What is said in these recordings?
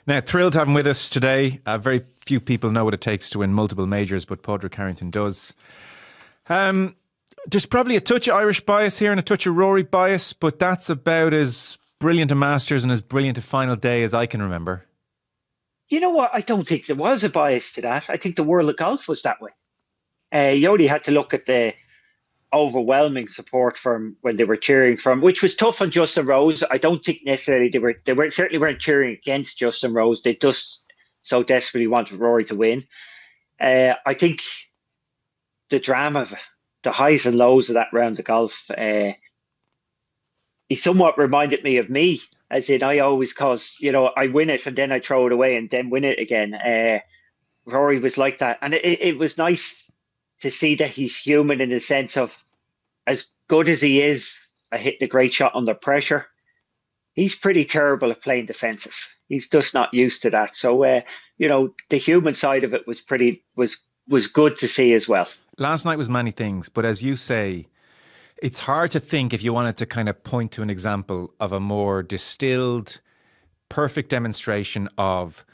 Now, thrilled to have him with us today. Very few people know what it takes to win multiple majors, but Pádraig Harrington does. There's probably a touch of Irish bias here and a touch of Rory bias, but that's about as brilliant a Masters and as brilliant a final day as I can remember. You know what? I don't think there was a bias to that. I think the world of golf was that way. You only had to look at the overwhelming support from when they were cheering from, which was tough on Justin Rose. I don't think necessarily they certainly weren't cheering against Justin Rose. They just so desperately wanted Rory to win. I think the drama, the highs and lows of that round of golf, he somewhat reminded me of me, as in I always I win it and then I throw it away and then win it again. Rory was like that, and it was nice to see that he's human in the sense of, as good as he is at hitting a great shot under pressure, he's pretty terrible at playing defensive. He's just not used to that. So, the human side of it was good to see as well. Last night was many things, but as you say, it's hard to think, if you wanted to kind of point to an example of a more distilled, perfect demonstration of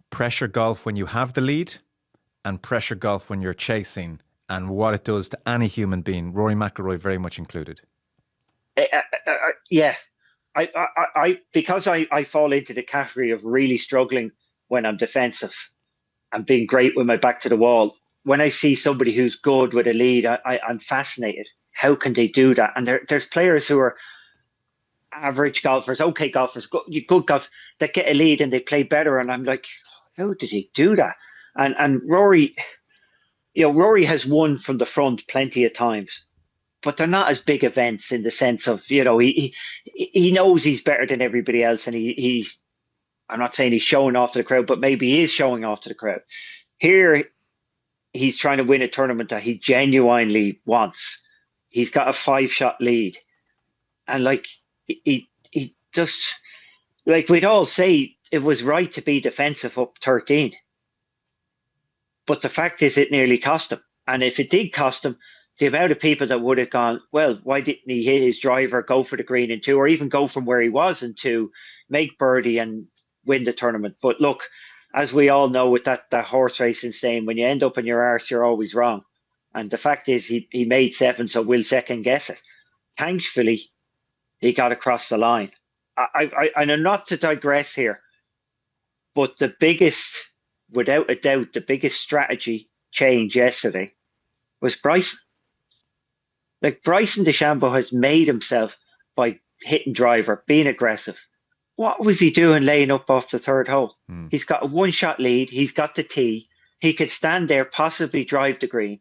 pressure golf when you have the lead and pressure golf when you're chasing, and what it does to any human being, Rory McIlroy very much included. Yeah. Because I fall into the category of really struggling when I'm defensive and being great with my back to the wall. When I see somebody who's good with a lead, I'm fascinated. How can they do that? And there's players who are average golfers, okay golfers, good golf, that get a lead and they play better. And I'm like, how did he do that? And Rory, Rory has won from the front plenty of times, but they're not as big events in the sense of, he knows he's better than everybody else. And I'm not saying he's showing off to the crowd, but maybe he is showing off to the crowd. Here, he's trying to win a tournament that he genuinely wants. He's got a 5-shot lead. And he just, we'd all say it was right to be defensive up 13. But the fact is, it nearly cost him. And if it did cost him, the amount of people that would have gone, well, why didn't he hit his driver, go for the green in 2, or even go from where he was in 2, make birdie and win the tournament? But look, as we all know with that horse racing saying, when you end up in your arse, you're always wrong. And the fact is, he made 7, so we'll second guess it. Thankfully, he got across the line. And not to digress here, but without a doubt, the biggest strategy change yesterday was Bryson. Bryson DeChambeau has made himself by hitting driver, being aggressive. What was he doing laying up off the third hole? He's got a 1-shot lead. He's got the tee. He could stand there, possibly drive the green.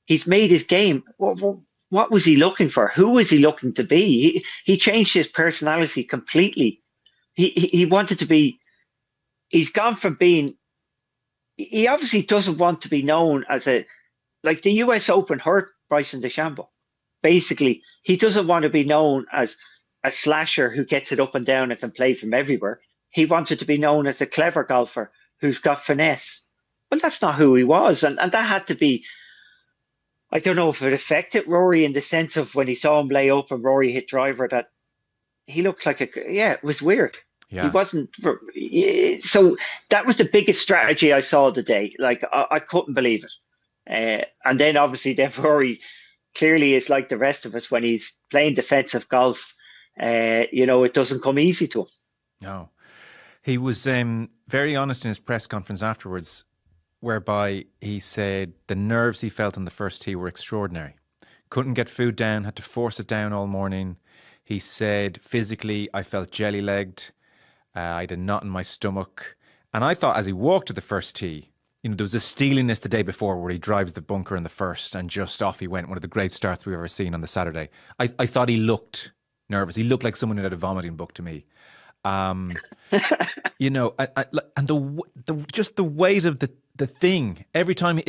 He's made his game. What was he looking for? Who was he looking to be? He changed his personality completely. He wanted to be. He's gone from being. He obviously doesn't want to be known as the US Open hurt Bryson DeChambeau. Basically, he doesn't want to be known as a slasher who gets it up and down and can play from everywhere. He wanted to be known as a clever golfer who's got finesse. Well, that's not who he was. And that had to be, I don't know if it affected Rory in the sense of when he saw him lay up and Rory hit driver, that he looked like it was weird. Yeah. He wasn't. So that was the biggest strategy I saw today. I couldn't believe it. And then obviously, Rory clearly is like the rest of us when he's playing defensive golf. It doesn't come easy to him. No. He was very honest in his press conference afterwards, whereby he said the nerves he felt on the first tee were extraordinary. Couldn't get food down, had to force it down all morning. He said, physically, I felt jelly-legged. I had a knot in my stomach. And I thought as he walked to the first tee, there was a steeliness the day before where he drives the bunker in the first and just off he went. One of the great starts we've ever seen on the Saturday. I thought he looked nervous. He looked like someone who had a vomiting book to me. And just the weight of the thing every time,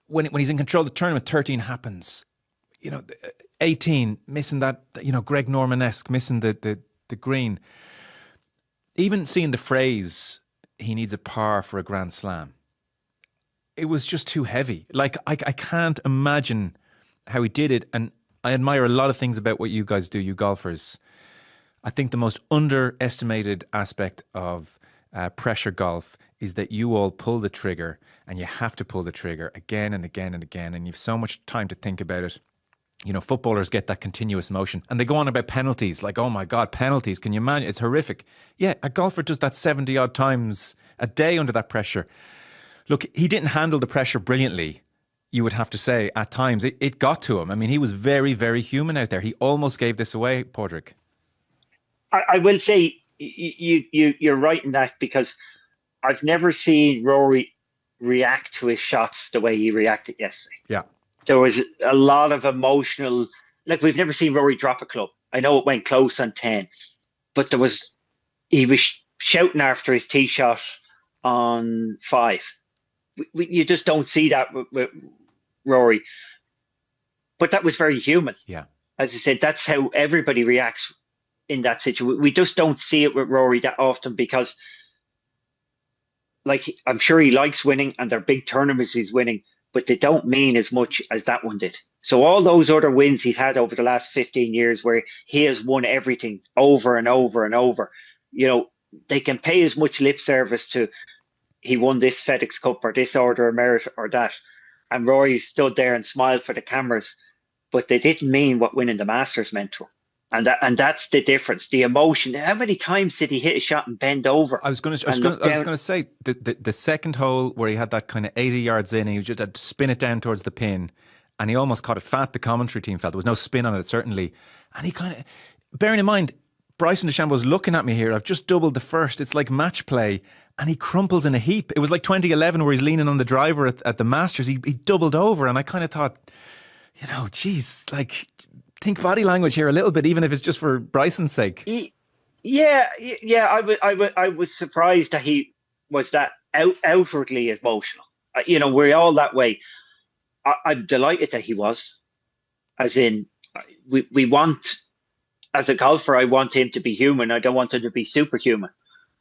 when he's in control of the tournament, 13 happens, 18 missing that, Greg Norman-esque, missing the green. Even seeing the phrase, he needs a par for a Grand Slam, it was just too heavy. I can't imagine how he did it. And I admire a lot of things about what you guys do, you golfers. I think the most underestimated aspect of pressure golf is that you all pull the trigger, and you have to pull the trigger again and again and again, and you've so much time to think about it. You know, footballers get that continuous motion, and they go on about penalties, like, oh my God, penalties, can you imagine? It's horrific. Yeah, a golfer does that 70 odd times a day under that pressure. Look, he didn't handle the pressure brilliantly, you would have to say, at times. It got to him. I mean, he was very, very human out there. He almost gave this away, Pádraig. I will say you're right in that, because I've never seen Rory react to his shots the way he reacted yesterday. Yeah. There was a lot of emotional, like, we've never seen Rory drop a club. I know it went close on 10, but he was shouting after his tee shot on 5. You just don't see that with Rory. But that was very human. Yeah. As I said, that's how everybody reacts in that situation. We just don't see it with Rory that often, because, like, I'm sure he likes winning, and they're big tournaments he's winning, but they don't mean as much as that one did. So all those other wins he's had over the last 15 years, where he has won everything over and over and over, you know, they can pay as much lip service to, he won this FedEx Cup or this Order of Merit or that, and Rory stood there and smiled for the cameras, but they didn't mean what winning the Masters meant to him. And that's the difference, the emotion. How many times did he hit a shot and bend over? I was going to say the second hole where he had that kind of 80 yards in, and he just had to spin it down towards the pin, and he almost caught it fat. The commentary team felt there was no spin on it, certainly. And he kind of, bearing in mind, Bryson DeChambeau's looking at me here. I've just doubled the first. It's like match play, and he crumples in a heap. It was like 2011 where he's leaning on the driver at the Masters. He doubled over, and I kind of thought, you know, geez, like, think body language here a little bit, even if it's just for Bryson's sake. Yeah. I was surprised that he was that outwardly emotional. You know, we're all that way. I'm delighted that he was. As in, we want, as a golfer, I want him to be human. I don't want him to be superhuman.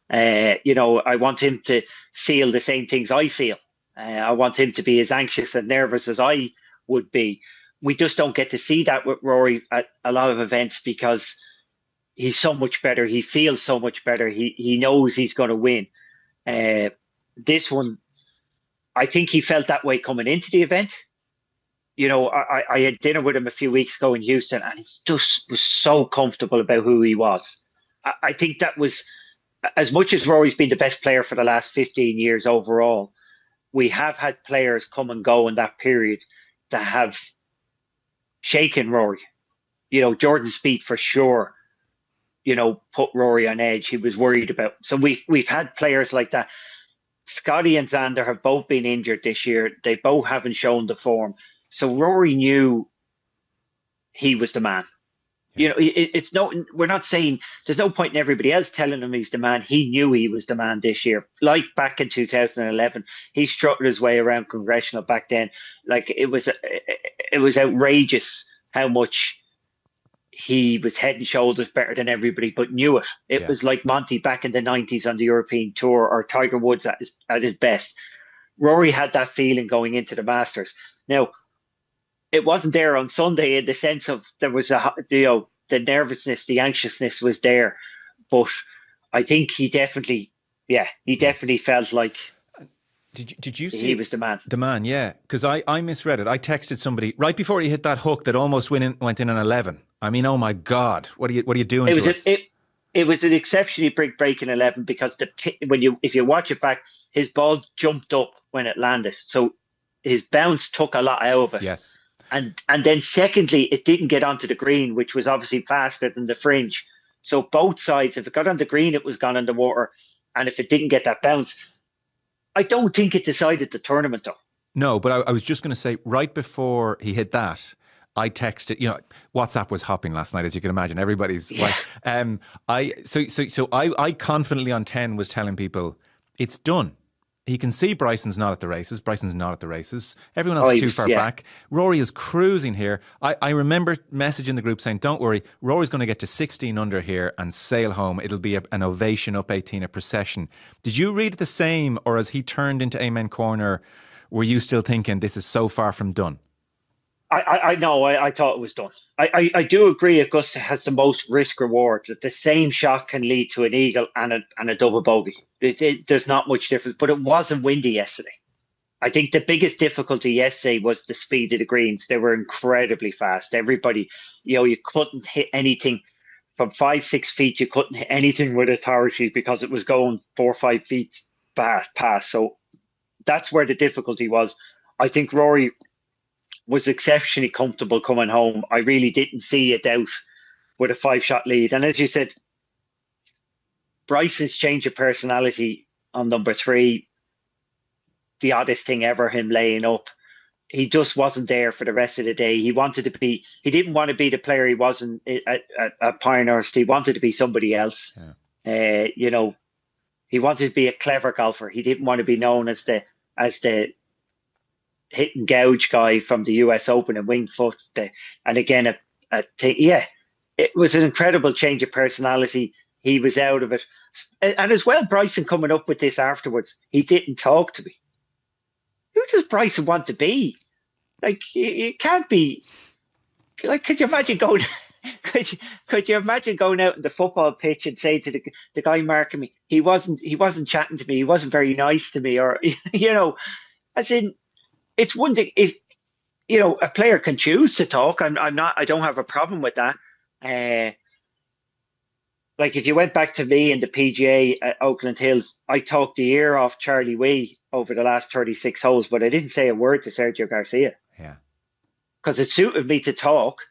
You know, I want him to feel the same things I feel. I want him to be as anxious and nervous as I would be. We just don't get to see that with Rory at a lot of events, because he's so much better. He feels so much better. He knows he's going to win. This one, I think he felt that way coming into the event. You know, I had dinner with him a few weeks ago in Houston, and he just was so comfortable about who he was. I think that was, as much as Rory's been the best player for the last 15 years overall, we have had players come and go in that period that have shaken Rory. You know, Jordan Spieth for sure, you know, put Rory on edge. He was worried about. So we've had players like that. Scotty and Xander have both been injured this year. They both haven't shown the form. So Rory knew he was the man. You know, it's no, we're not saying, there's no point in everybody else telling him he's the man. He knew he was the man this year. Like back in 2011, he strutted his way around Congressional back then. Like, it was outrageous how much he was head and shoulders better than everybody, but knew it. It was like Monty back in the 90s on the European Tour, or Tiger Woods at his best. Rory had that feeling going into the Masters. Now, it wasn't there on Sunday, in the sense of there was the nervousness, the anxiousness was there, but I think he definitely felt like. Did you see he was the man? The man, yeah. Because I misread it. I texted somebody right before he hit that hook that almost went in an 11. I mean, oh my God, what are you doing to us? It was an exceptionally big break in 11, because if you watch it back, his ball jumped up when it landed, so his bounce took a lot out of it. Yes. And then secondly, it didn't get onto the green, which was obviously faster than the fringe. So both sides, if it got on the green, it was gone in the water. And if it didn't get that bounce, I don't think it decided the tournament, though. No, but I was just going to say, right before he hit that, I texted, you know, WhatsApp was hopping last night, as you can imagine. Everybody's like, I confidently on 10 was telling people, it's done. He can see Bryson's not at the races. Bryson's not at the races. Everyone else is too far back. Rory is cruising here. I remember messaging the group saying, don't worry, Rory's going to get to 16 under here and sail home. It'll be an ovation up 18, a procession. Did you read the same, or as he turned into Amen Corner, were you still thinking this is so far from done? I know. I thought it was done. I do agree. Augusta has the most risk reward. That the same shot can lead to an eagle and a double bogey. There's not much difference. But it wasn't windy yesterday. I think the biggest difficulty yesterday was the speed of the greens. They were incredibly fast. Everybody, you couldn't hit anything from 5, 6 feet. You couldn't hit anything with authority because it was going 4 or 5 feet past. So that's where the difficulty was. I think Rory was exceptionally comfortable coming home. I really didn't see a doubt with a 5-shot lead. And as you said, Bryson's change of personality on number 3, the oddest thing ever, him laying up. He just wasn't there for the rest of the day. He didn't want to be the player he wasn't at Pinehurst. He wanted to be somebody else. Yeah. He wanted to be a clever golfer. He didn't want to be known as the hit and gouge guy from the US Open and Winged Foot. And again, it was an incredible change of personality. He was out of it. And as well, Bryson coming up with this afterwards, he didn't talk to me. Who does Bryson want to be? Like, you can't be. Like, could you imagine going? Could you imagine going out in the football pitch and saying to the guy marking me, he wasn't chatting to me, he wasn't very nice to me, or as in, it's one thing if a player can choose to talk. I don't have a problem with that. Like if you went back to me in the PGA at Oakland Hills, I talked the ear off Charlie Wee over the last 36 holes, but I didn't say a word to Sergio Garcia. Yeah. Because it suited me to talk,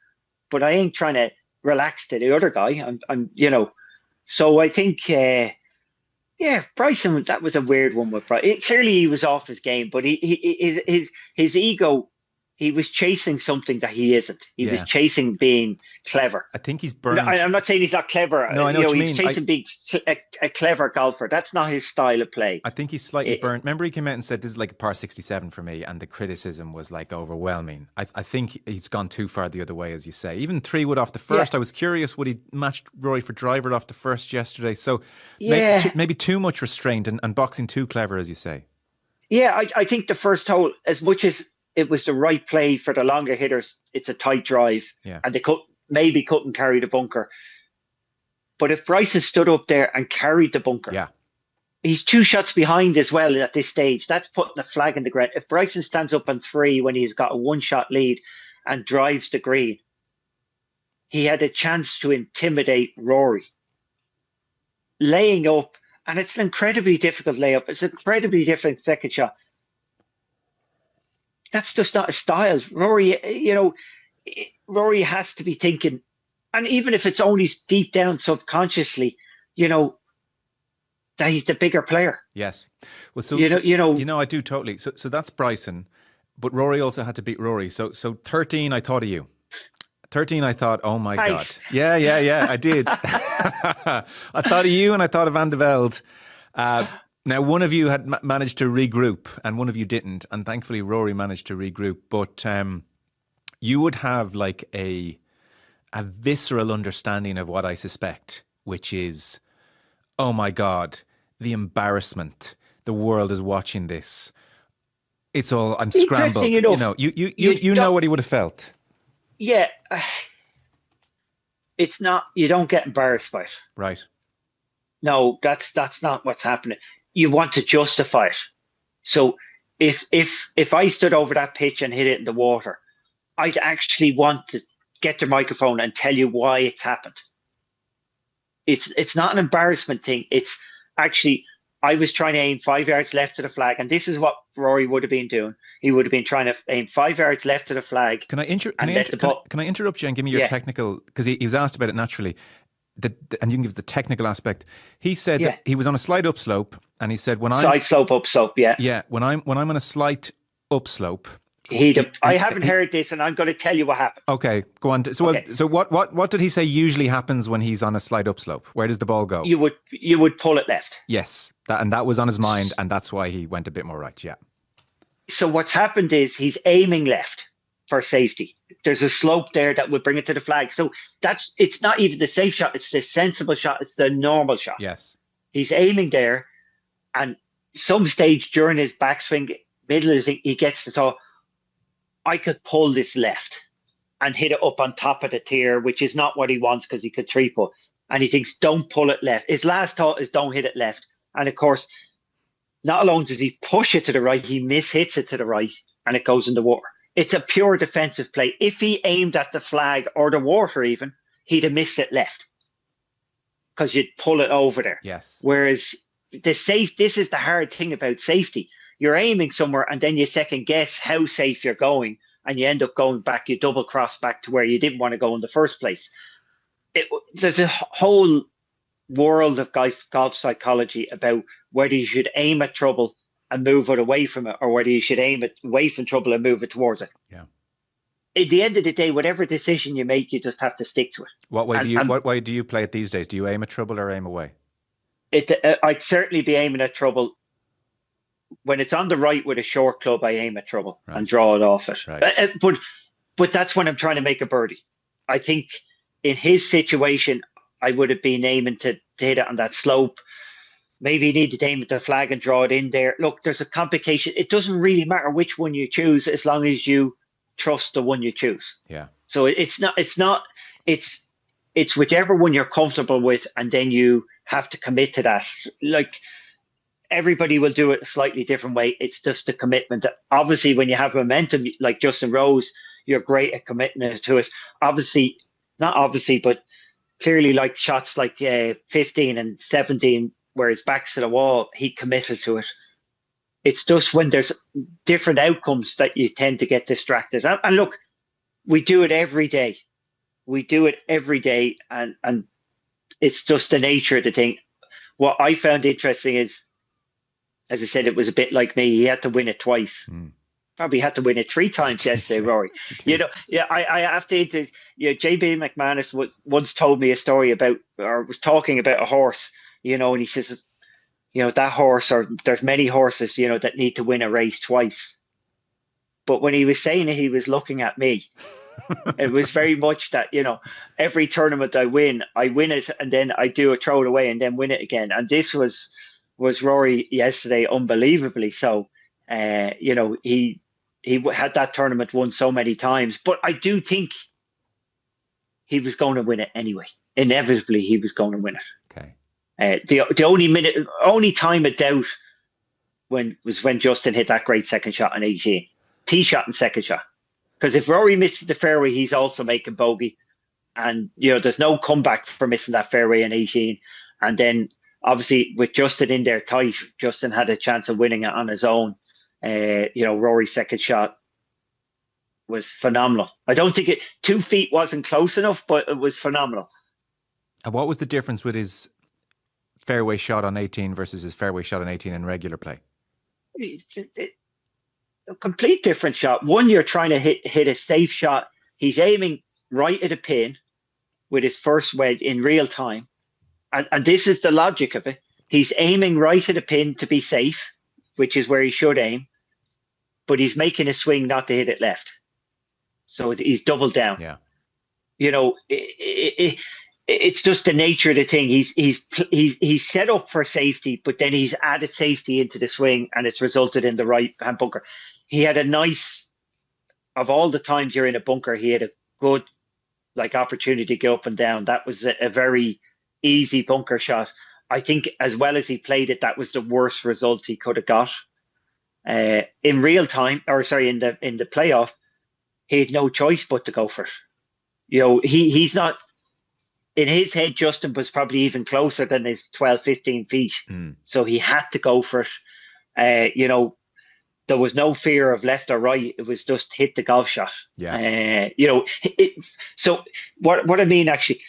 but I ain't trying to relax to the other guy. I'm So I think, Bryson, that was a weird one with Bryson. Clearly he was off his game, but his ego, he was chasing something that he isn't. He was chasing being clever. I think he's burned. I'm not saying he's not clever. No, I know what you mean. He's chasing being a clever golfer. That's not his style of play. I think he's slightly burnt. Remember, he came out and said, this is like a par 67 for me, and the criticism was like overwhelming. I think he's gone too far the other way, as you say. Even 3-wood off the first, I was curious, would he matched Rory for driver off the first yesterday? So maybe too much restraint and boxing too clever, as you say. Yeah, I think the first hole, as much as it was the right play for the longer hitters, it's a tight drive, and they couldn't carry the bunker. But if Bryson stood up there and carried the bunker, he's 2 shots behind as well at this stage. That's putting a flag in the ground. If Bryson stands up on 3 when he's got a 1-shot lead and drives the green, he had a chance to intimidate Rory. Laying up, and it's an incredibly difficult layup. It's an incredibly different second shot. That's just not his style. Rory, Rory has to be thinking, and even if it's only deep down subconsciously, that he's the bigger player. Yes. Well, so I do totally. So that's Bryson, but Rory also had to beat Rory. So 13, I thought of you. 13, I thought, oh my God. Yeah, I did. I thought of you and I thought of Van de Velde. Now, one of you had managed to regroup and one of you didn't. And thankfully, Rory managed to regroup. But you would have like a visceral understanding of what I suspect, which is, oh my God, the embarrassment. The world is watching this. It's all, I'm scrambled. Enough, you know what he would have felt. Yeah. It's not, you don't get embarrassed by it. Right. No, that's not what's happening. You want to justify it. So if I stood over that pitch and hit it in the water, I'd actually want to get the microphone and tell you why it's happened. It's not an embarrassment thing. It's actually, I was trying to aim 5 yards left of the flag, and this is what Rory would have been doing. He would have been trying to aim 5 yards left of the flag. Can I interrupt you and give me your technical, because he was asked about it naturally. And you can give the technical aspect. He said that he was on a slight upslope, and he said side slope, upslope, when I'm on a slight upslope. I haven't heard this, and I'm going to tell you what happened. Okay, go on. So what did he say usually happens when he's on a slight upslope? Where does the ball go? You would pull it left. Yes, that was on his mind, and that's why he went a bit more right. Yeah. So what's happened is he's aiming left for safety. There's a slope there that would bring it to the flag. So it's not even the safe shot. It's the sensible shot. It's the normal shot. Yes. He's aiming there, and some stage during his backswing, middle is he gets the thought, I could pull this left and hit it up on top of the tier, which is not what he wants because he could three putt. And he thinks, don't pull it left. His last thought is don't hit it left. And of course, not alone does he push it to the right, he mishits it to the right and it goes in the water. It's a pure defensive play. If he aimed at the flag or the water even, he'd have missed it left because you'd pull it over there. Yes. Whereas this is the hard thing about safety. You're aiming somewhere and then you second guess how safe you're going and you end up going back, you double cross back to where you didn't want to go in the first place. There's a whole world of golf psychology about whether you should aim at trouble and move it away from it, or whether you should aim it away from trouble and move it towards it. Yeah. At the end of the day, whatever decision you make, you just have to stick to it. What way do you play it these days? Do you aim at trouble or aim away? I'd certainly be aiming at trouble. When it's on the right with a short club, I aim at trouble and draw it off it. Right. But that's when I'm trying to make a birdie. I think in his situation, I would have been aiming to hit it on that slope. Maybe you need to aim at the flag and draw it in there. Look, there's a complication. It doesn't really matter which one you choose as long as you trust the one you choose. Yeah. So it's whichever one you're comfortable with, and then you have to commit to that. Like, everybody will do it a slightly different way. It's just a commitment. Obviously, when you have momentum, like Justin Rose, you're great at committing to it. But clearly, like shots like 15 and 17, where his back's to the wall, he committed to it. It's just when there's different outcomes that you tend to get distracted. And look, we do it every day. And it's just the nature of the thing. What I found interesting is, as I said, it was a bit like me. He had to win it twice. Probably had to win it 3 times yesterday, Rory. I have to. JB McManus once told me a story about, or was talking about a horse, and he says, that horse, or there's many horses, that need to win a race twice. But when he was saying it, he was looking at me. It was very much that, every tournament I win it, and then I do a throw it away and then win it again. And this was Rory yesterday, unbelievably so. He had that tournament won so many times, but I do think he was going to win it anyway. Inevitably, he was going to win it. Okay. The only time of doubt was when Justin hit that great second shot on 18, tee shot and second shot. Because if Rory misses the fairway, he's also making bogey, and there's no comeback for missing that fairway in 18. And then obviously with Justin in there tight, Justin had a chance of winning it on his own. Rory's second shot was phenomenal. I don't think 2 feet wasn't close enough, but it was phenomenal. And what was the difference with his fairway shot on 18 versus his fairway shot on 18 in regular play? A complete different shot. One, you're trying to hit a safe shot. He's aiming right at a pin with his first wedge in real time. And this is the logic of it. He's aiming right at a pin to be safe, which is where he should aim, but he's making a swing not to hit it left. So he's doubled down. Yeah. It's just the nature of the thing. He's set up for safety, but then he's added safety into the swing, and it's resulted in the right hand bunker. He had of all the times you're in a bunker, he had a good opportunity to go up and down. That was a very easy bunker shot. I think as well as he played it, that was the worst result he could have got. In real time, in the playoff, he had no choice but to go for it. He's not, in his head, Justin was probably even closer than his 12, 15 feet. So he had to go for it. There was no fear of left or right. It was just hit the golf shot. Yeah. So what I mean, actually,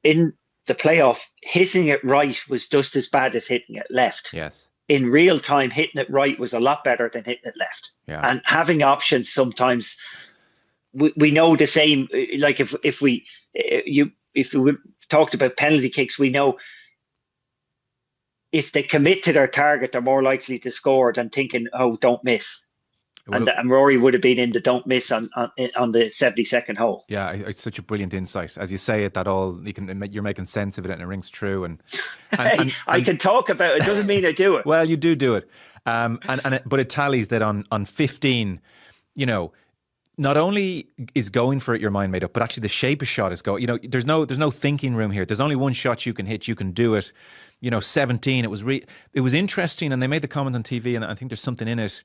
in the playoff, hitting it right was just as bad as hitting it left. Yes. In real time, hitting it right was a lot better than hitting it left. Yeah. And having options sometimes, we know the same. Like if we talked about penalty kicks, we know if they commit to their target, they're more likely to score than thinking, "Oh, don't miss." And Rory would have been in the don't miss on the 72nd hole. Yeah, it's such a brilliant insight. As you say it, you're making sense of it and it rings true. And I can talk about it. Doesn't mean I do it. Well, you do it. But it tallies that on 15, not only is going for it your mind made up, but actually the shape of shot is going. There's no thinking room here. There's only one shot you can hit. You can do it. 17. It was interesting, and they made the comment on TV, and I think there's something in it.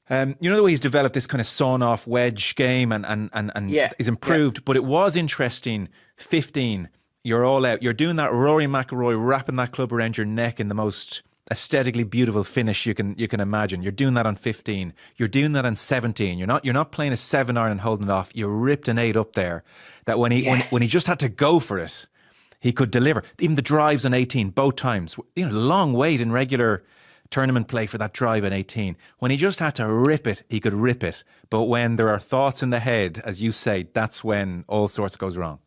The way he's developed this kind of sawn-off wedge game and Yeah, is improved, yeah. but it was interesting. 15, you're all out. You're doing that Rory McIlroy, wrapping that club around your neck in the most aesthetically beautiful finish you can imagine. You're doing that on 15. You're doing that on 17. You're not playing a 7-iron and holding it off. You ripped an 8 up there. That when he just had to go for it, he could deliver. Even the drives on 18, both times. Long wait in regular tournament play for that drive in 18. When he just had to rip it, he could rip it. But when there are thoughts in the head, as you say, that's when all sorts goes wrong.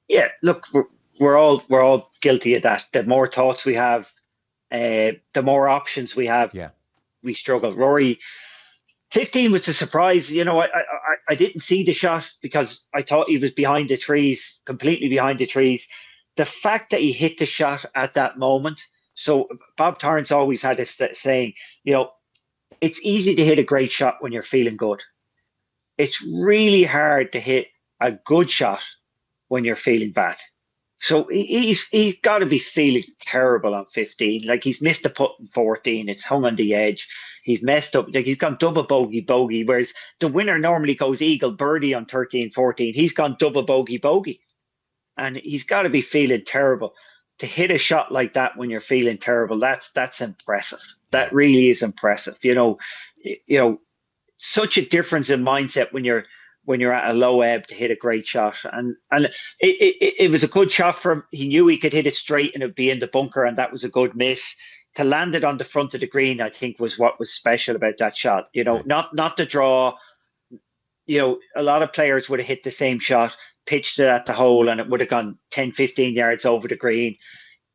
Yeah, look, we're all guilty of that. The more thoughts we have, the more options we have, Yeah. we struggle. Rory, 15 was a surprise. I didn't see the shot because I thought he was behind the trees, completely behind the trees. The fact that he hit the shot at that moment. So Bob Torrance always had this saying, it's easy to hit a great shot when you're feeling good. It's really hard to hit a good shot when you're feeling bad. So he's got to be feeling terrible on 15. Like, he's missed a putt in 14. It's hung on the edge. He's messed up. Like, he's gone double bogey, whereas the winner normally goes eagle birdie on 13, 14. He's gone double bogey. And he's got to be feeling terrible. To hit a shot like that when you're feeling terrible, that's impressive. That really is impressive. Such a difference in mindset when you're at a low ebb to hit a great shot. And it was a good shot for him. He knew he could hit it straight and it'd be in the bunker, and that was a good miss. To land it on the front of the green, I think, was what was special about that shot. Not the draw. A lot of players would have hit the same shot, pitched it at the hole, and it would have gone 10, 15 yards over the green.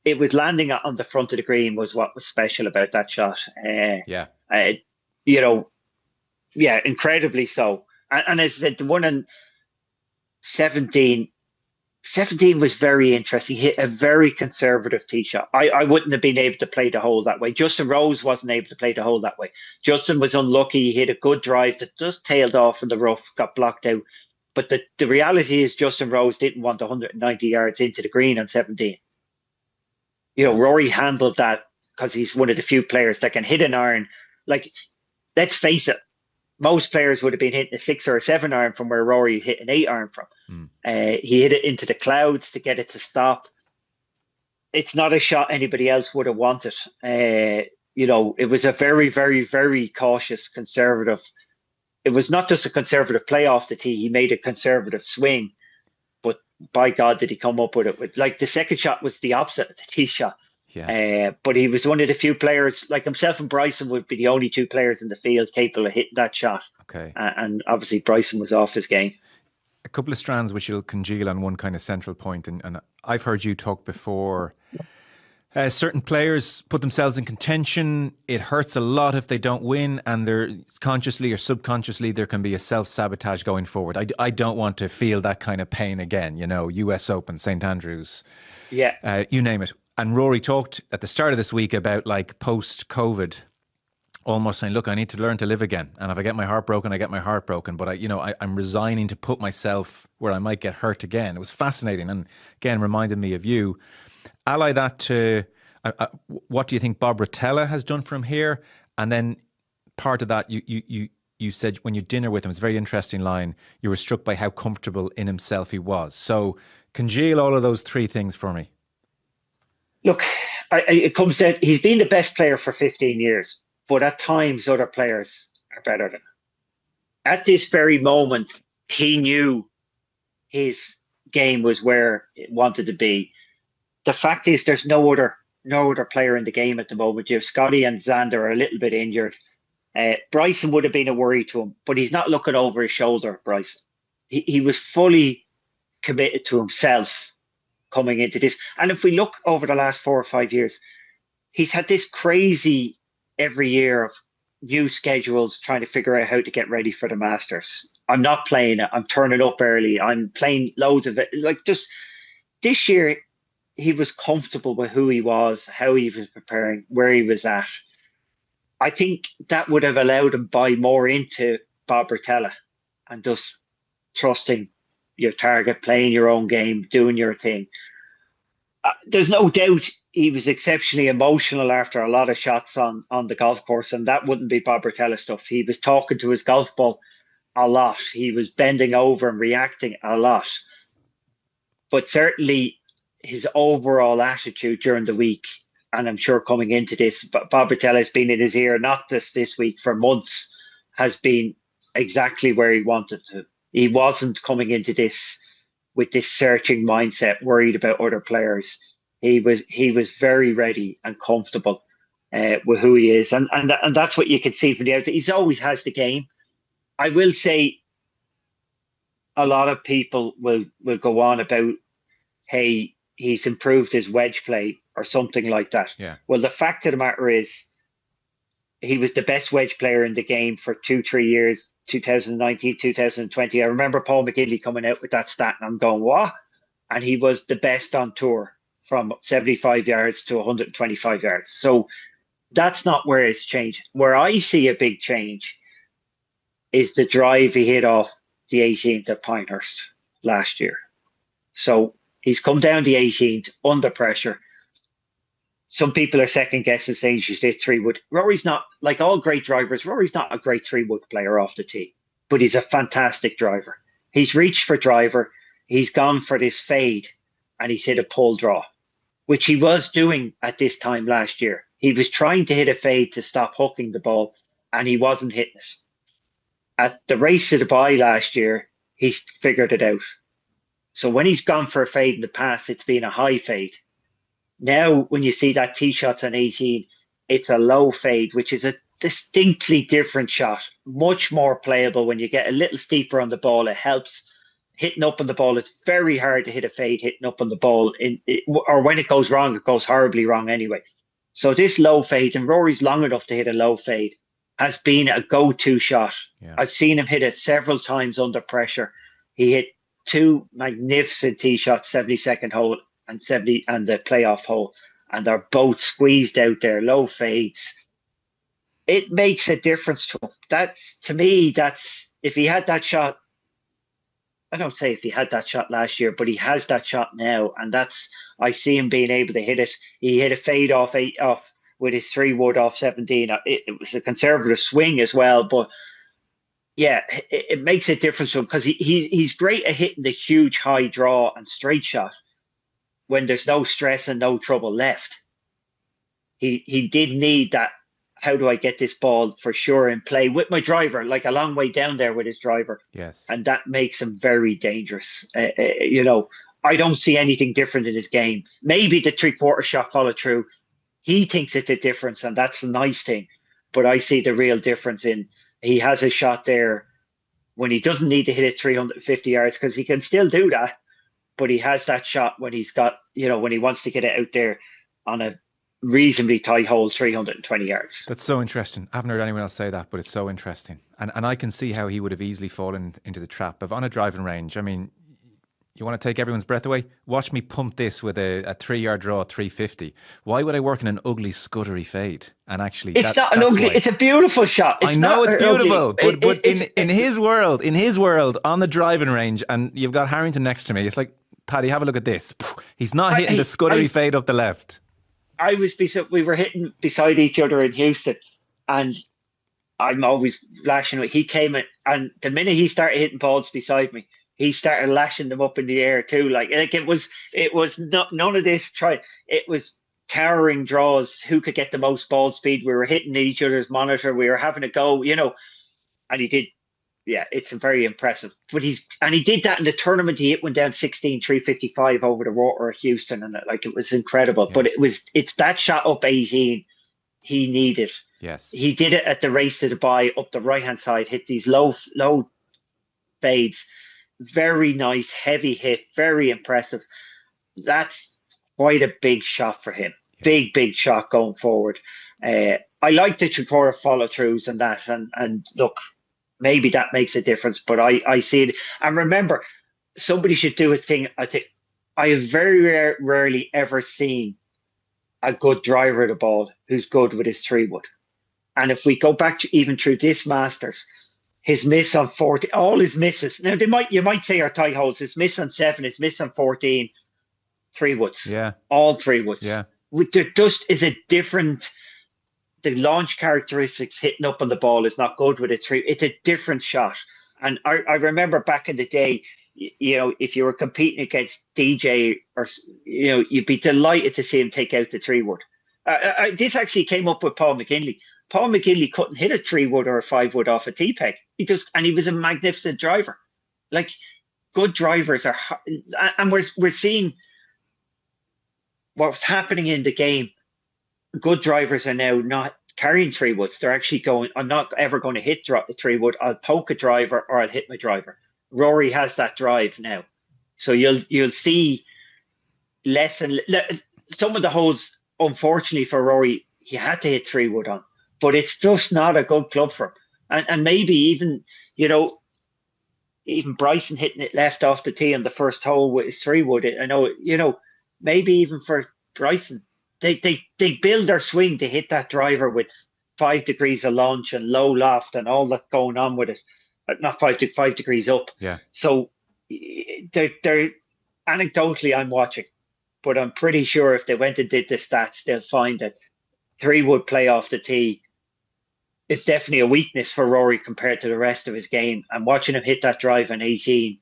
It was landing on the front of the green was what was special about that shot. Incredibly so. And as I said, the one in 17 was very interesting. He hit a very conservative tee shot. I wouldn't have been able to play the hole that way. Justin Rose wasn't able to play the hole that way. Justin was unlucky. He hit a good drive that just tailed off in the rough, got blocked out. But the reality is Justin Rose didn't want 190 yards into the green on 17. Rory handled that because he's one of the few players that can hit an iron. Like, let's face it, most players would have been hitting a 6 or a 7 iron from where Rory hit an 8 iron from. He hit it into the clouds to get it to stop. It's not a shot anybody else would have wanted. It was a very, very, very cautious, conservative. It was not just a conservative play off the tee. He made a conservative swing, but by God, did he come up with it? Like, the second shot was the opposite of the tee shot. Yeah. But he was one of the few players, like himself and Bryson would be the only two players in the field capable of hitting that shot. Okay. And obviously Bryson was off his game. A couple of strands which you'll congeal on one kind of central point, and I've heard you talk before. Certain players put themselves in contention. It hurts a lot if they don't win, and they're consciously or subconsciously there can be a self-sabotage going forward. I don't want to feel that kind of pain again. US Open, St. Andrews, you name it. And Rory talked at the start of this week about, like, post-COVID, almost saying, look, I need to learn to live again. And if I get my heart broken, I get my heart broken. But I'm resigning to put myself where I might get hurt again. It was fascinating, and again reminded me of you. Ally that to what do you think Bob Rotella has done from here? And then part of that, you said when you dinner with him, it's a very interesting line. You were struck by how comfortable in himself he was. So congeal all of those three things for me. Look, it comes down, he's been the best player for 15 years, but at times other players are better than him. At this very moment, he knew his game was where it wanted to be. The fact is, there's no other player in the game at the moment. You have Scotty and Xander are a little bit injured. Bryson would have been a worry to him, but he's not looking over his shoulder, Bryson. He was fully committed to himself coming into this. And if we look over the last 4 or 5 years, he's had this crazy every year of new schedules, trying to figure out how to get ready for the Masters. I'm not playing it. I'm turning up early. I'm playing loads of it. Like, just this year, he was comfortable with who he was, how he was preparing, where he was at. I think that would have allowed him to buy more into Bob Rotella. and just trusting your target, playing your own game, doing your thing. There's no doubt he was exceptionally emotional after a lot of shots on the golf course, and that wouldn't be Bob Rotella stuff. He was talking to his golf ball a lot. He was bending over and reacting a lot. But certainly his overall attitude during the week, and I'm sure coming into this, Bob Rotella has been in his ear, not just this week, for months, has been exactly where he wanted to. He wasn't coming into this with this searching mindset, worried about other players. He was very ready and comfortable with who he is, and that's what you can see from the outside. He always has the game. I will say, a lot of people will go on about, hey, he's improved his wedge play or something like that. Yeah. Well, the fact of the matter is, he was the best wedge player in the game for 2-3 years. 2019, 2020. I remember Paul McGinley coming out with that stat, and I'm going, what? And he was the best on tour from 75 yards to 125 yards. So that's not where it's changed. Where I see a big change is the drive he hit off the 18th at Pinehurst last year. So he's come down the 18th under pressure. Some people are second guessing, saying she did 3-wood. Rory's not, like all great drivers, Rory's not a great 3-wood player off the tee, but he's a fantastic driver. He's reached for driver, he's gone for this fade, and he's hit a pull draw, which he was doing at this time last year. He was trying to hit a fade to stop hooking the ball, and he wasn't hitting it. At the race to Dubai last year, he's figured it out. So when he's gone for a fade in the past, it's been a high fade. Now, when you see that tee shots on 18, it's a low fade, which is a distinctly different shot, much more playable. When you get a little steeper on the ball, it helps. Hitting up on the ball, it's very hard to hit a fade hitting up on the ball, or when it goes wrong, it goes horribly wrong anyway. So this low fade, and Rory's long enough to hit a low fade, has been a go-to shot. Yeah. I've seen him hit it several times under pressure. He hit 2 magnificent tee shots, 72nd hole and the playoff hole, and they're both squeezed out there, low fades. It makes a difference to him. To me, if he had that shot, I don't say if he had that shot last year, but he has that shot now, and I see him being able to hit it. He hit a fade off with his 3-wood off 17. It was a conservative swing as well, but yeah, it makes a difference to him, because he's great at hitting the huge high draw and straight shot when there's no stress and no trouble left. He did need that. How do I get this ball for sure in play with my driver, like a long way down there with his driver? Yes. And that makes him very dangerous. I don't see anything different in his game. Maybe the 3/4 shot follow through. He thinks it's a difference, and that's a nice thing. But I see the real difference in, he has a shot there when he doesn't need to hit it 350 yards, because he can still do that. But he has that shot when he's got, when he wants to get it out there on a reasonably tight hole, 320 yards. That's so interesting. I haven't heard anyone else say that, but it's so interesting. And I can see how he would have easily fallen into the trap of, on a driving range. I mean, you want to take everyone's breath away? Watch me pump this with a 3-yard draw, 350. Why would I work in an ugly, scuddery fade? And actually, it's not an ugly. It's a beautiful shot. I know it's beautiful, but in his world, on the driving range, and you've got Harrington next to me, it's like, Paddy, have a look at this. He's not hitting the scuddery fade up the left. We were hitting beside each other in Houston, and I'm always lashing. He came in, and the minute he started hitting balls beside me, he started lashing them up in the air too. Like it was not none of this try. It was towering draws. Who could get the most ball speed? We were hitting each other's monitor. We were having a go, and he did. Yeah, it's very impressive. But he did that in the tournament. He hit one down 16, 355 over the water at Houston, and it was incredible. Yeah. But it's that shot up 18 he needed. Yes, he did it at the race to Dubai up the right hand side. Hit these low fades. Very nice, heavy hit. Very impressive. That's quite a big shot for him. Yeah. Big shot going forward. I like the 3/4 follow throughs and that. And look. Maybe that makes a difference, but I see it. And remember, somebody should do a thing. I think I have very rarely ever seen a good driver of the ball who's good with his 3-wood. And if we go back to even through this Masters, his miss on 40, all his misses. Now you might say are tight holes. His miss on 7, his miss on 14, 3 woods. Yeah. All 3 woods. Yeah. There just is a different. The launch characteristics hitting up on the ball is not good with a 3. It's a different shot. And I remember back in the day, if you were competing against DJ, or you'd be delighted to see him take out the 3-wood. This actually came up with Paul McGinley. Paul McGinley couldn't hit a 3-wood or a 5-wood off a tee peg. And he was a magnificent driver. Like, good drivers are, and we're seeing what's happening in the game. Good drivers are now not carrying 3-woods. They're actually going, I'm not ever going to hit the 3-wood. I'll poke a driver or I'll hit my driver. Rory has that drive now. So you'll see less and some of the holes, unfortunately for Rory, he had to hit 3-wood on, but it's just not a good club for him. And maybe even, even Bryson hitting it left off the tee on the first hole with his 3-wood. I know, maybe even for Bryson, they build their swing to hit that driver with 5 degrees of launch and low loft and all that going on with it. Not 5 degrees up. Yeah. So they're anecdotally, I'm watching, but I'm pretty sure if they went and did the stats, they'll find that 3-wood play off the tee is definitely a weakness for Rory compared to the rest of his game. And watching him hit that drive on 18,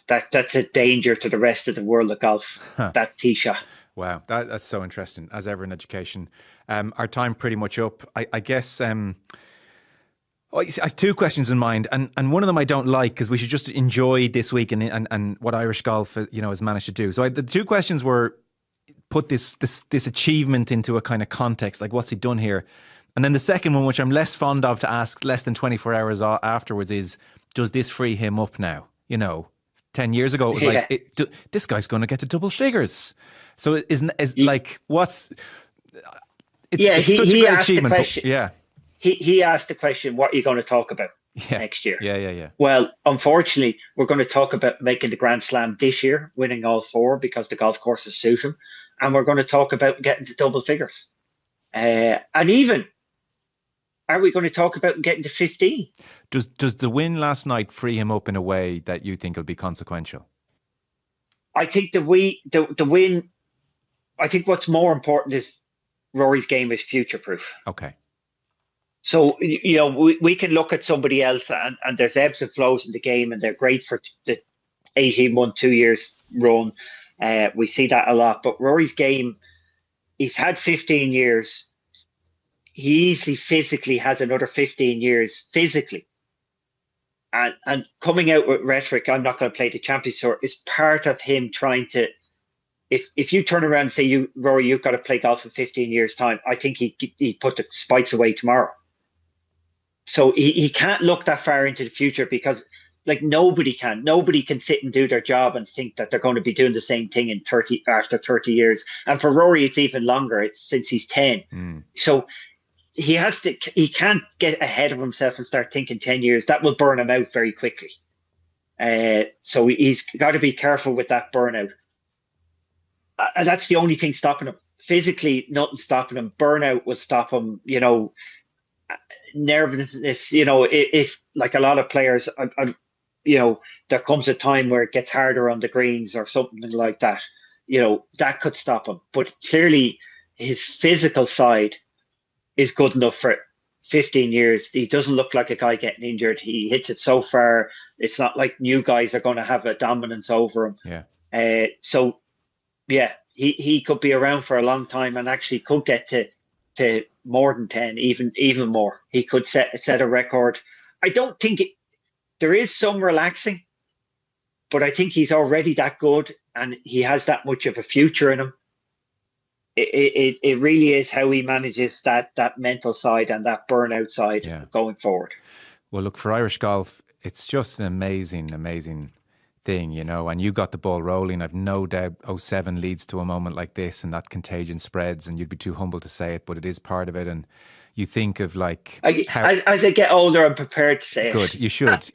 that's a danger to the rest of the world of golf. That tee shot. Wow, that's so interesting, as ever in education. Our time pretty much up. I guess I have 2 questions in mind, and one of them I don't like, because we should just enjoy this week and what Irish golf has managed to do. So the 2 questions were, put this achievement into a kind of context, like what's he done here? And then the second one, which I'm less fond of to ask less than 24 hours afterwards, is, does this free him up now? 10 years ago, it was like, this guy's going to get to double figures. So like, what's... It's such a great achievement. He asked the question, what are you going to talk about next year? Yeah. Well, unfortunately, we're going to talk about making the Grand Slam this year, winning all 4 because the golf courses suit him. And we're going to talk about getting to double figures. And even, are we going to talk about getting to 15? Does the win last night free him up in a way that you think will be consequential? I think the win, I think what's more important is Rory's game is future-proof. Okay. So, we can look at somebody else and there's ebbs and flows in the game, and they're great for the 18-month, 2 years run. We see that a lot. But Rory's game, he's had 15 years. He easily physically has another 15 years physically. And coming out with rhetoric, I'm not going to play the Champions Tour, is part of him trying to, if you turn around and say, Rory, you've got to play golf in 15 years' time, I think he'd put the spikes away tomorrow. So he can't look that far into the future, because like nobody can sit and do their job and think that they're going to be doing the same thing after 30 years. And for Rory, it's even longer. It's since he's 10. So he can't get ahead of himself and start thinking 10 years. That will burn him out very quickly. So he's got to be careful with that burnout. And that's the only thing stopping him. Physically, nothing stopping him. Burnout will stop him, nervousness, if like a lot of players, there comes a time where it gets harder on the greens or something like that, that could stop him. But clearly his physical side is good enough for 15 years. He doesn't look like a guy getting injured. He hits it so far. It's not like new guys are going to have a dominance over him. Yeah. So yeah, he could be around for a long time and actually could get to more than 10, even more. He could set a record. I don't think there is some relaxing, but I think he's already that good and he has that much of a future in him. It really is how he manages that mental side and that burnout side going forward. Well, look, for Irish golf, it's just an amazing thing, and you got the ball rolling. I've no doubt 07 leads to a moment like this and that contagion spreads, and you'd be too humble to say it, but it is part of it. And you think of like... as I get older, I'm prepared to say good, it. You should.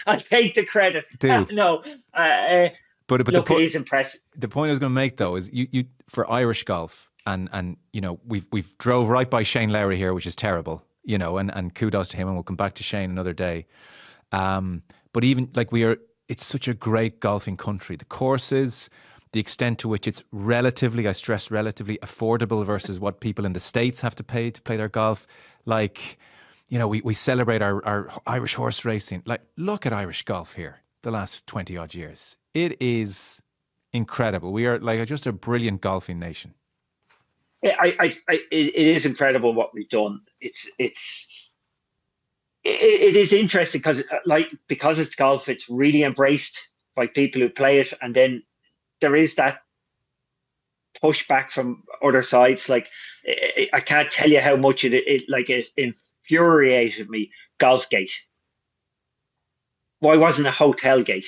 I take the credit. Do. No. But look, it is impressive. The point I was going to make, though, is you for Irish golf, and we've drove right by Shane Lowry here, which is terrible. you know, and kudos to him, and we'll come back to Shane another day. But even like it's such a great golfing country. The courses, the extent to which it's relatively, I stress relatively, affordable versus what people in the States have to pay their golf. Like, you know, we celebrate our Irish horse racing. Like, look at Irish golf here the last 20 odd years. It is incredible. We are like just a brilliant golfing nation. It is incredible what we've done. It is interesting because it's golf, it's really embraced by people who play it, and then there is that pushback from other sides. Like, I can't tell you how much it infuriated me. Golfgate. Why wasn't a hotel gate?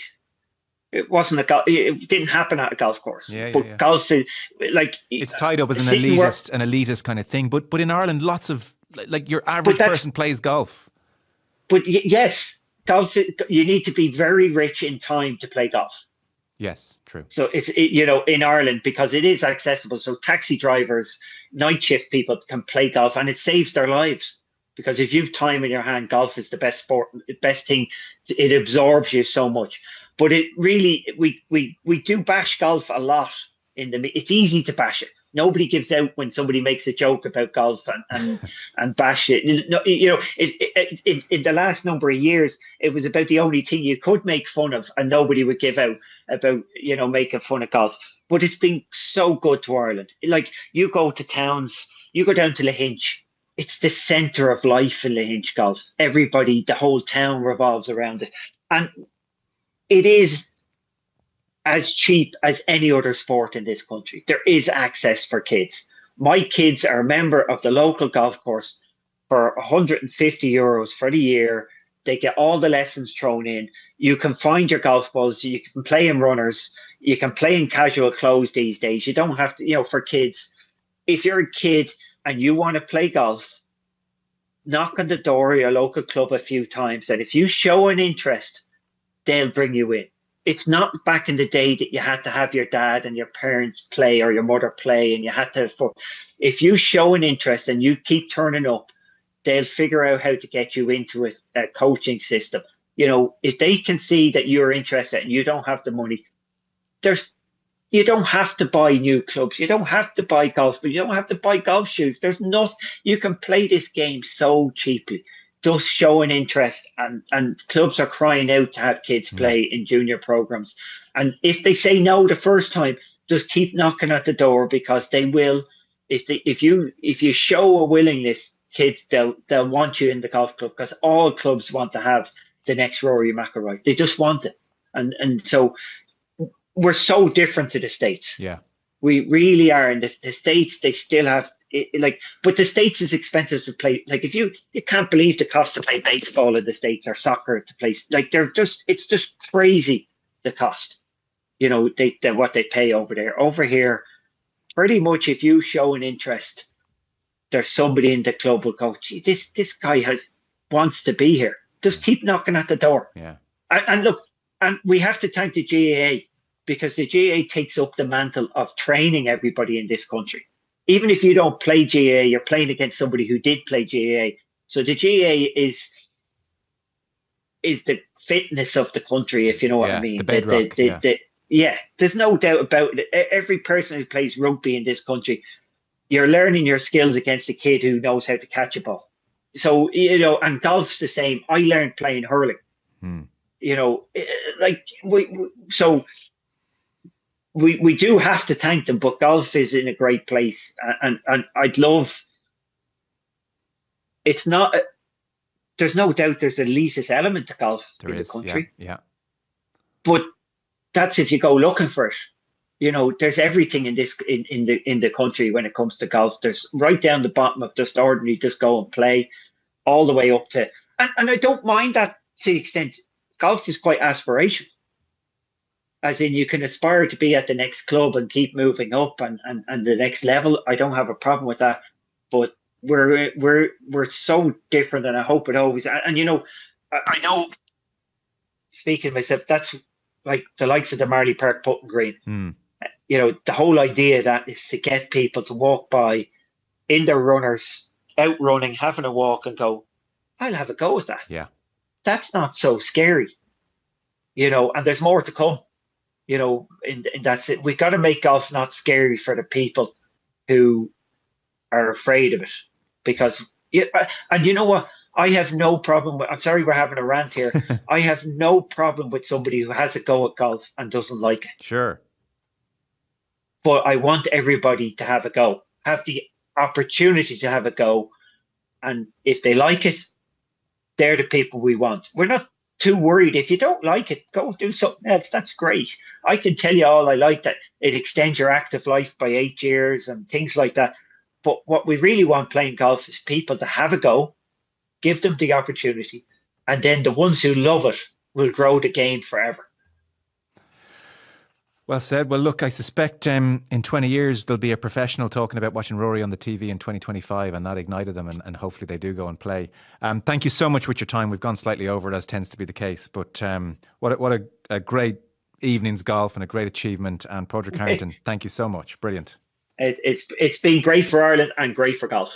It wasn't it didn't happen at a golf course. But golf is like, it's tied up as an elitist kind of thing. But in Ireland, lots of like your average person plays golf. But yes, golf. You need to be very rich in time to play golf. Yes, true. So in Ireland, because it is accessible. So taxi drivers, night shift people can play golf, and it saves their lives. Because if you've time in your hand, golf is the best sport, best thing. It absorbs you so much. But it really, we do bash golf a lot it's easy to bash it. Nobody gives out when somebody makes a joke about golf and bash it. You know, in the last number of years, it was about the only thing you could make fun of, and nobody would give out about, you know, making fun of golf. But it's been so good to Ireland. Like, you go to towns, you go down to Lahinch. It's the centre of life in Lahinch golf. Everybody, the whole town revolves around it. And it is as cheap as any other sport in this country. There is access for kids. My kids are a member of the local golf course for €150 for the year. They get all the lessons thrown in. You can find your golf balls. You can play in runners. You can play in casual clothes these days. You don't have to, you know, for kids. If you're a kid and you want to play golf, knock on the door of your local club a few times. And if you show an interest, they'll bring you in. It's not back in the day that you had to have your dad and your parents play or your mother play, and you had to. If you show an interest and you keep turning up, they'll figure out how to get you into a coaching system. You know, if they can see that you're interested and you don't have the money, you don't have to buy new clubs. You don't have to buy golf, but you don't have to buy golf shoes. There's nothing. You can play this game so cheaply. Just show an interest, and clubs are crying out to have kids play in junior programs. And if they say no the first time, just keep knocking at the door, because they will. If you show a willingness, kids, they'll want you in the golf club, because all clubs want to have the next Rory McIlroy. They just want it, and so we're so different to the States. Yeah, we really are. In the States, they still have. But the States is expensive to play. Like, if you can't believe the cost to play baseball in the States, or soccer to play. Like, it's just crazy, the cost. You know, what they pay over there. Over here, pretty much, if you show an interest, there's somebody in the club will go, gee, this guy wants to be here. Just keep knocking at the door. Yeah. And look, and we have to thank the GAA, because the GAA takes up the mantle of training everybody in this country. Even if you don't play GAA, you're playing against somebody who did play GAA. So the GAA is the fitness of the country, if you know what I mean. The bedrock. There's no doubt about it. Every person who plays rugby in this country, you're learning your skills against a kid who knows how to catch a ball. So, you know, and golf's the same. I learned playing hurling. You know, we do have to thank them, but golf is in a great place, and I'd love. It's not. There's no doubt there's an elitist element to golf in the country. Yeah. But that's if you go looking for it. You know, there's everything in the country when it comes to golf. There's right down the bottom of just ordinary, just go and play, all the way up to, and I don't mind that to the extent. Golf is quite aspirational. As in, you can aspire to be at the next club and keep moving up and the next level. I don't have a problem with that, but we're so different, and I hope it always. And you know, I know. Speaking of myself, that's like the likes of the Marley Park putting green. You know, the whole idea of that is to get people to walk by in their runners out running, having a walk, and go, I'll have a go at that. Yeah. That's not so scary, and there's more to come, and that's it. We've got to make golf not scary for the people who are afraid of it. Because, yeah, and you know what? I have no problem with, I'm sorry we're having a rant here. I have no problem with somebody who has a go at golf and doesn't like it. Sure. But I want everybody to have a go, have the opportunity to have a go. And if they like it, they're the people we want. We're not too worried. If you don't like it, go do something else. That's great. I can tell you all I like, that it extends your active life by 8 years and things like that. But what we really want playing golf is people to have a go, give them the opportunity, and then the ones who love it will grow the game forever. Well said. Well, look, I suspect in 20 years there'll be a professional talking about watching Rory on the TV in 2025, and that ignited them, and hopefully they do go and play. Thank you so much with your time. We've gone slightly over, as tends to be the case, but what a great evening's golf and a great achievement. And Pádraig Harrington, thank you so much. Brilliant. It's been great for Ireland and great for golf.